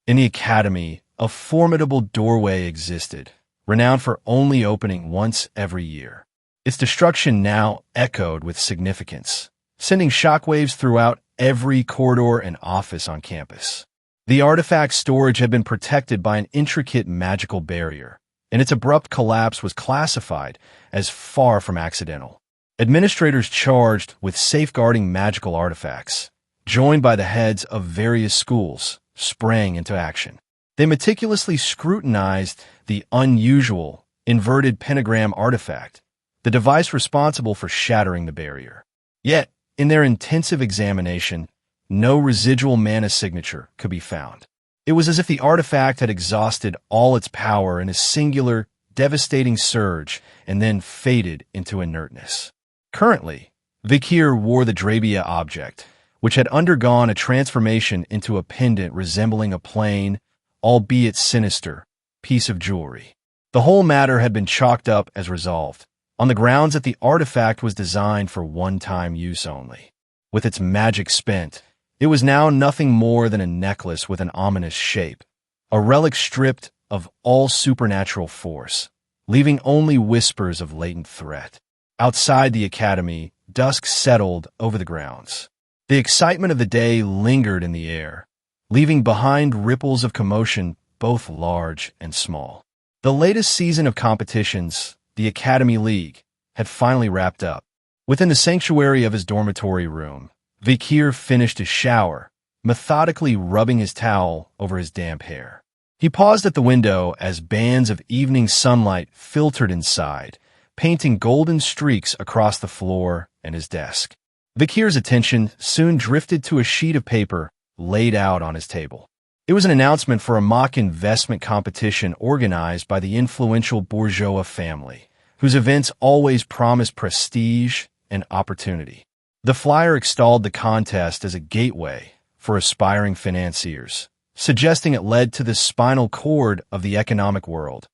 In the academy, a formidable doorway existed, renowned for only opening once every year. Its destruction now echoed with significance, sending shockwaves throughout every corridor and office on campus. The artifact storage had been protected by an intricate magical barrier, and its abrupt collapse was classified as far from accidental. Administrators charged with safeguarding magical artifacts, joined by the heads of various schools, sprang into action. They meticulously scrutinized the unusual, inverted pentagram artifact, the device responsible for shattering the barrier. Yet, in their intensive examination, no residual mana signature could be found. It was as if the artifact had exhausted all its power in a singular, devastating surge and then faded into inertness. Currently, Vikir wore the Drabia object, which had undergone a transformation into a pendant resembling a plain, albeit sinister, piece of jewelry. The whole matter had been chalked up as resolved, on the grounds that the artifact was designed for one-time use only. With its magic spent, it was now nothing more than a necklace with an ominous shape, a relic stripped of all supernatural force, leaving only whispers of latent threat. Outside the academy, dusk settled over the grounds. The excitement of the day lingered in the air, leaving behind ripples of commotion both large and small. The latest season of competitions, the Academy League, had finally wrapped up. Within the sanctuary of his dormitory room, Vikir finished his shower, methodically rubbing his towel over his damp hair. He paused at the window as bands of evening sunlight filtered inside, painting golden streaks across the floor and his desk. Vikir's attention soon drifted to a sheet of paper laid out on his table. It was an announcement for a mock investment competition organized by the influential bourgeois family, whose events always promised prestige and opportunity. The flyer extolled the contest as a gateway for aspiring financiers, suggesting it led to the spinal cord of the economic world,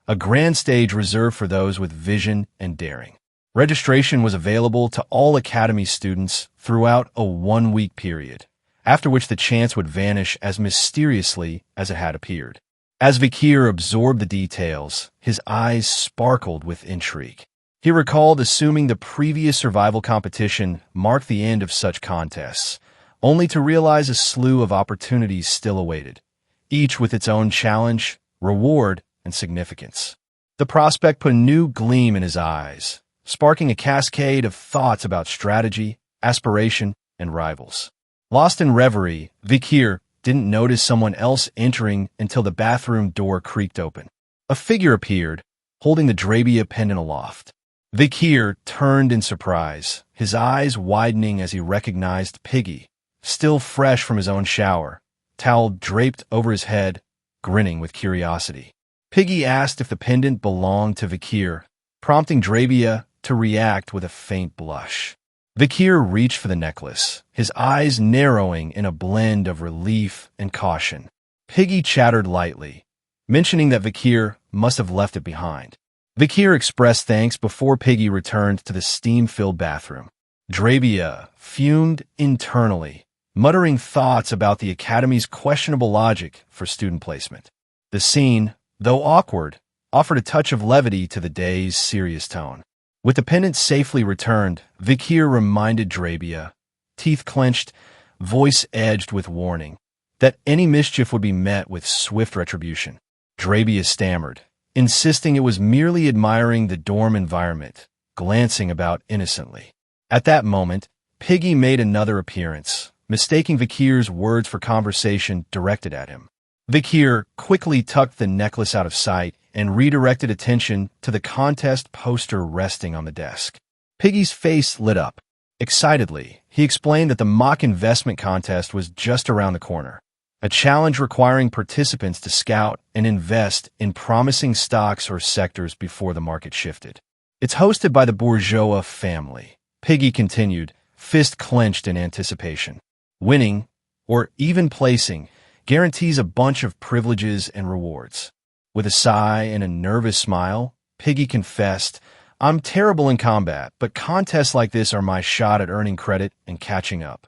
a grand stage reserved for those with vision and daring. Registration was available to all Academy students throughout a one-week period, after which the chance would vanish as mysteriously as it had appeared. As Vikir absorbed the details, his eyes sparkled with intrigue. He recalled assuming the previous survival competition marked the end of such contests, only to realize a slew of opportunities still awaited, each with its own challenge, reward, and significance. The prospect put a new gleam in his eyes, sparking a cascade of thoughts about strategy, aspiration, and rivals. Lost in reverie, Vikir didn't notice someone else entering until the bathroom door creaked open. A figure appeared, holding the Drabia pendant aloft. Vikir turned in surprise, his eyes widening as he recognized Piggy, still fresh from his own shower, towel draped over his head, grinning with curiosity. Piggy asked if the pendant belonged to Vikir, prompting Drabia to react with a faint blush. Vikir reached for the necklace, his eyes narrowing in a blend of relief and caution. Piggy chattered lightly, mentioning that Vikir must have left it behind. Vikir expressed thanks before Piggy returned to the steam-filled bathroom. Drabia fumed internally, muttering thoughts about the Academy's questionable logic for student placement. The scene, though awkward, offered a touch of levity to the day's serious tone. With the pendant safely returned, Vikir reminded Drabia, teeth clenched, voice edged with warning, that any mischief would be met with swift retribution. Drabia stammered, insisting it was merely admiring the dorm environment, glancing about innocently. At that moment, Piggy made another appearance, mistaking Vikir's words for conversation directed at him. Vikir quickly tucked the necklace out of sight and redirected attention to the contest poster resting on the desk. Piggy's face lit up. Excitedly, he explained that the mock investment contest was just around the corner, a challenge requiring participants to scout and invest in promising stocks or sectors before the market shifted. It's hosted by the bourgeois family, Piggy continued, fist clenched in anticipation. Winning, or even placing, guarantees a bunch of privileges and rewards. With a sigh and a nervous smile, Piggy confessed, "I'm terrible in combat, but contests like this are my shot at earning credit and catching up."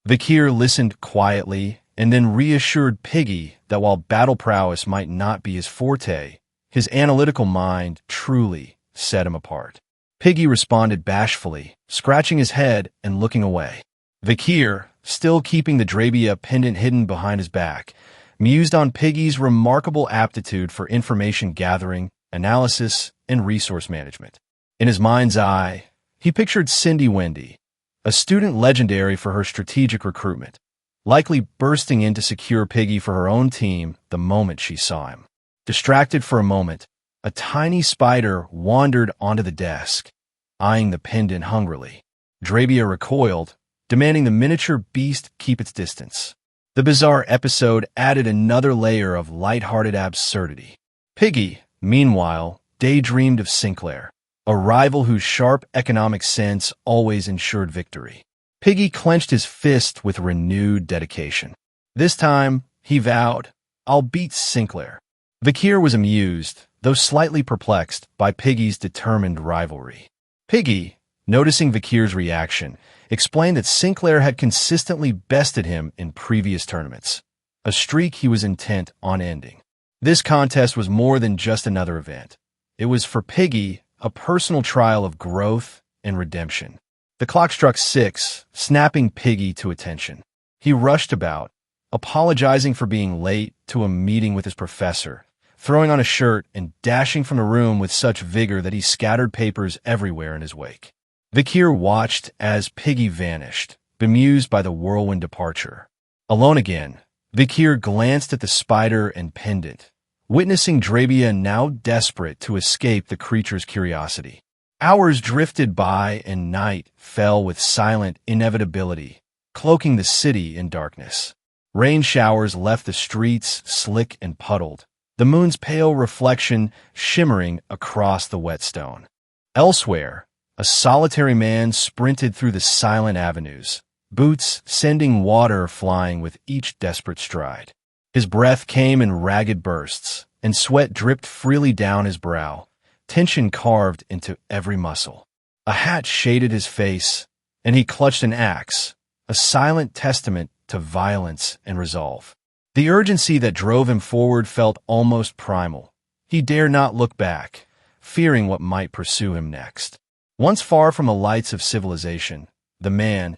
Vikir listened quietly, and then reassured Piggy that while battle prowess might not be his forte, his analytical mind truly set him apart. Piggy responded bashfully, scratching his head and looking away. Vikir, still keeping the Drabia pendant hidden behind his back, mused on Piggy's remarkable aptitude for information gathering, analysis, and resource management. In his mind's eye, he pictured Cindy Wendy, a student legendary for her strategic recruitment, likely bursting in to secure Piggy for her own team the moment she saw him. Distracted for a moment, a tiny spider wandered onto the desk, eyeing the pendant hungrily. Drabia recoiled, demanding the miniature beast keep its distance. The bizarre episode added another layer of light-hearted absurdity. Piggy, meanwhile, daydreamed of Sinclair, a rival whose sharp economic sense always ensured victory. Piggy clenched his fist with renewed dedication. This time, he vowed, "I'll beat Sinclair." Vikir was amused, though slightly perplexed, by Piggy's determined rivalry. Piggy, noticing Vikir's reaction, explained that Sinclair had consistently bested him in previous tournaments, a streak he was intent on ending. This contest was more than just another event. It was for Piggy a personal trial of growth and redemption. The clock struck 6, snapping Piggy to attention. He rushed about, apologizing for being late to a meeting with his professor, throwing on a shirt and dashing from the room with such vigor that he scattered papers everywhere in his wake. Vikir watched as Piggy vanished, bemused by the whirlwind departure. Alone again, Vikir glanced at the spider and pendant, witnessing Drabia now desperate to escape the creature's curiosity. Hours drifted by and night fell with silent inevitability, cloaking the city in darkness. Rain showers left the streets slick and puddled, the moon's pale reflection shimmering across the wet stone. Elsewhere, a solitary man sprinted through the silent avenues, boots sending water flying with each desperate stride. His breath came in ragged bursts, and sweat dripped freely down his brow, tension carved into every muscle. A hat shaded his face, and he clutched an axe, a silent testament to violence and resolve. The urgency that drove him forward felt almost primal. He dared not look back, fearing what might pursue him next. Once far from the lights of civilization, the man,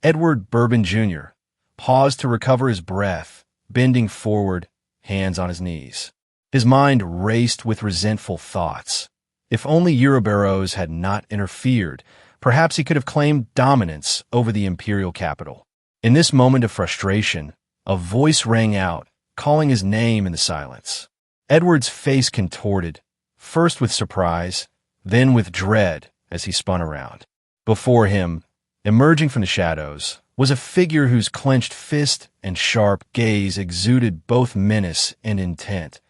Edward Bourbon Jr., paused to recover his breath, bending forward, hands on his knees. His mind raced with resentful thoughts. If only Ouroboros had not interfered, perhaps he could have claimed dominance over the imperial capital. In this moment of frustration, a voice rang out, calling his name in the silence. Edward's face contorted, first with surprise, then with dread as he spun around. Before him, emerging from the shadows, was a figure whose clenched fist and sharp gaze exuded both menace and intent.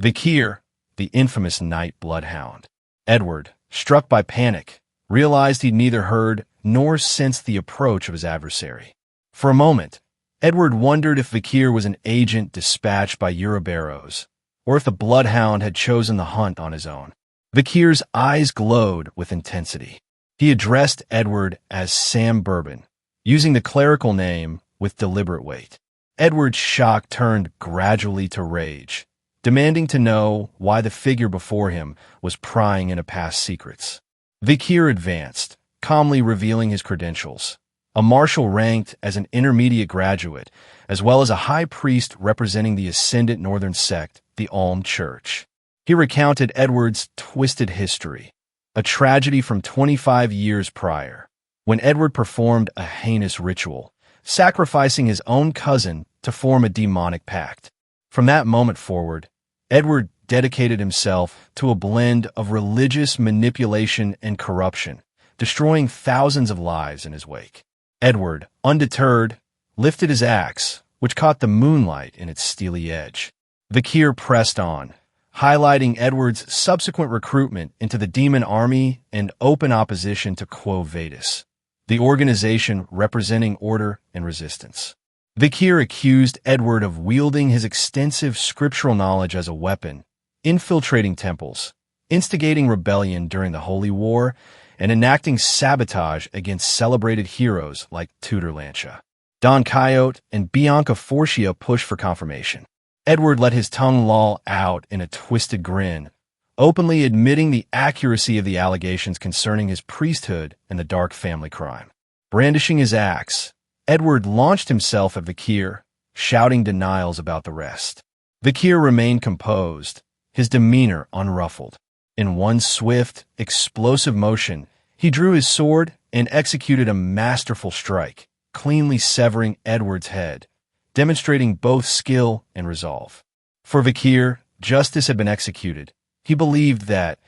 Vikir, the infamous night bloodhound. Edward, struck by panic, realized he'd neither heard nor sensed the approach of his adversary. For a moment, Edward wondered if Vikir was an agent dispatched by Ouroboros, or if the bloodhound had chosen the hunt on his own. Vikir's eyes glowed with intensity. He addressed Edward as Sam Bourbon, using the clerical name with deliberate weight. Edward's shock turned gradually to rage, demanding to know why the figure before him was prying into past secrets. Vikir advanced, calmly revealing his credentials. A marshal ranked as an intermediate graduate, as well as a high priest representing the ascendant northern sect, the Alm Church. He recounted Edward's twisted history, a tragedy from 25 years prior, when Edward performed a heinous ritual, sacrificing his own cousin to form a demonic pact. From that moment forward, Edward dedicated himself to a blend of religious manipulation and corruption, destroying thousands of lives in his wake. Edward, undeterred, lifted his axe, which caught the moonlight in its steely edge. Vikir pressed on, highlighting Edward's subsequent recruitment into the demon army and open opposition to Quo Vadis, the organization representing order and resistance. Vikir accused Edward of wielding his extensive scriptural knowledge as a weapon, infiltrating temples, instigating rebellion during the Holy War, and enacting sabotage against celebrated heroes like Tudor Lancia. Don Quixote and Bianca Forcia pushed for confirmation. Edward let his tongue loll out in a twisted grin, openly admitting the accuracy of the allegations concerning his priesthood and the dark family crime. Brandishing his axe, Edward launched himself at Vikir, shouting denials about the rest. Vikir remained composed, his demeanor unruffled. In one swift, explosive motion, he drew his sword and executed a masterful strike, cleanly severing Edward's head, demonstrating both skill and resolve. For Vikir, justice had been executed. He believed that,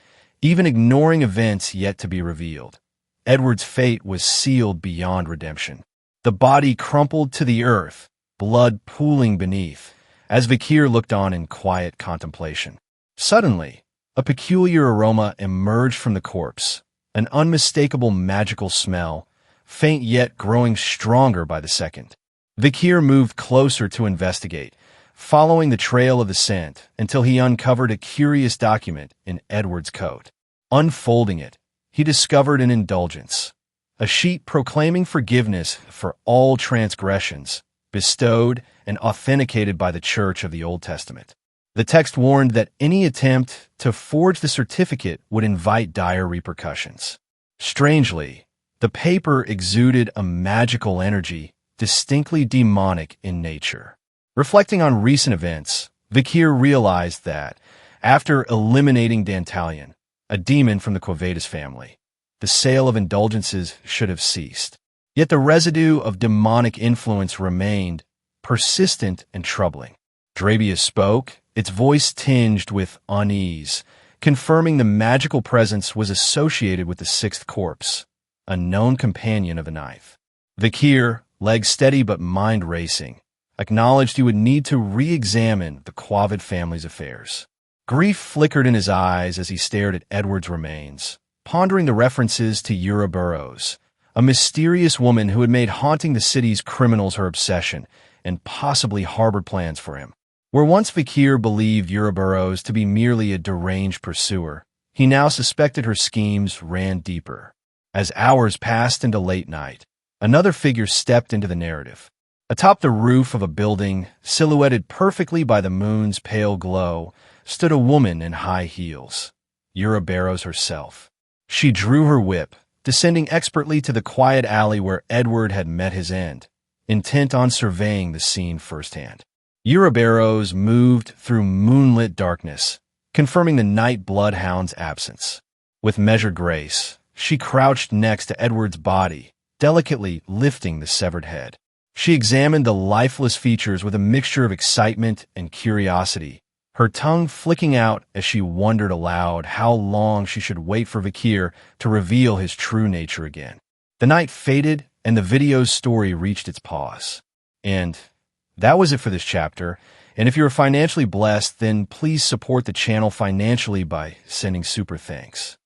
even ignoring events yet to be revealed, Edward's fate was sealed beyond redemption. The body crumpled to the earth, blood pooling beneath, as Vikir looked on in quiet contemplation. Suddenly, a peculiar aroma emerged from the corpse, an unmistakable magical smell, faint yet growing stronger by the second. Vikir moved closer to investigate, following the trail of the scent until he uncovered a curious document in Edward's coat. Unfolding it, he discovered an indulgence, a sheet proclaiming forgiveness for all transgressions, bestowed and authenticated by the Church of the Old Testament. The text warned that any attempt to forge the certificate would invite dire repercussions. Strangely, the paper exuded a magical energy distinctly demonic in nature. Reflecting on recent events, Vikir realized that, after eliminating Dantalion, a demon from the Quavetus family, the sale of indulgences should have ceased. Yet the residue of demonic influence remained, persistent and troubling. Drabius spoke, its voice tinged with unease, confirming the magical presence was associated with the sixth corpse, a known companion of the ninth. Vikir, legs steady but mind racing, acknowledged he would need to re-examine the Quavid family's affairs. Grief flickered in his eyes as he stared at Edward's remains, pondering the references to Ouroboros, a mysterious woman who had made haunting the city's criminals her obsession and possibly harbored plans for him. Where once Vikir believed Ouroboros to be merely a deranged pursuer, he now suspected her schemes ran deeper. As hours passed into late night, another figure stepped into the narrative. Atop the roof of a building, silhouetted perfectly by the moon's pale glow, stood a woman in high heels, Ouroboros herself. She drew her whip, descending expertly to the quiet alley where Edward had met his end, intent on surveying the scene firsthand. Ouroboros moved through moonlit darkness, confirming the night bloodhound's absence. With measured grace, she crouched next to Edward's body, delicately lifting the severed head. She examined the lifeless features with a mixture of excitement and curiosity, her tongue flicking out as she wondered aloud how long she should wait for Vikir to reveal his true nature again. The night faded, and the video's story reached its pause. And that was it for this chapter. And if you're financially blessed, then please support the channel financially by sending super thanks.